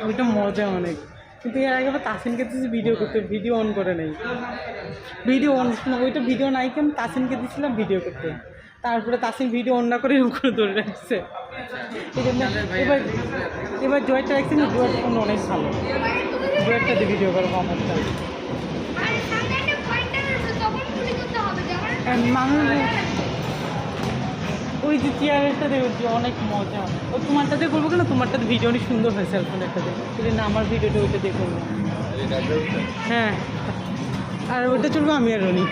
ওইটা মজা অনেক। কিন্তু এর আগে আবার তাসিনকে দিয়েছি ভিডিও করতে, ভিডিও অন করে নেই, ভিডিও অন ওইটা ভিডিও নাই কেন তাসিনকে দিয়েছিলাম ভিডিও করতে, তারপরে তাসিন ভিডিও অন না করে এরকম করে ধরে রাখছে। এই জন্য এবার এবার জয়টা রাখছি না, জয়ের ফোন অনেক ভালো, জয়েরটা দিয়ে ভিডিও করবো আমারটা। মানুষ ওই যে চেয়ারটা দেখছি অনেক মজা। ও তোমারটাতে করবো কেন, তোমারটাতে ভিডিও অনেক সুন্দর হয়েছে সেলফোনেরটাতে, সেই জন্য আমার ভিডিওটা ওইটা দিয়ে করবো। হ্যাঁ, আর ওইটা চলবো আমি আর রনি।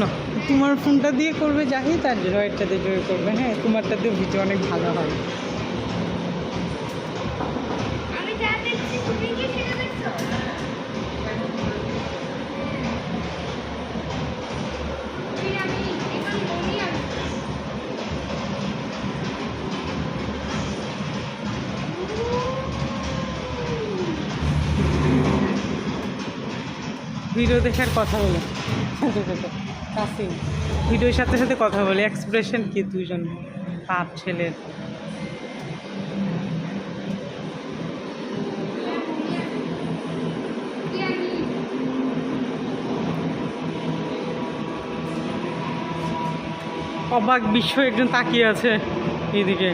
না, তোমার ফোনটা দিয়ে করবে জাহিদ, আর জয়েরটা দিয়ে জয় করবে। হ্যাঁ, তোমারটা দিয়ে ভিডিও অনেক ভালো হয়। ভিডিও দেখার কথা বলে কাসিম, ভিডিওর সাথে সাথে কথা বলে, এক্সপ্রেশন কি দুজন বাপ ছেলের। অবাক বিশ্ব একজন তাকিয়ে আছে এইদিকে।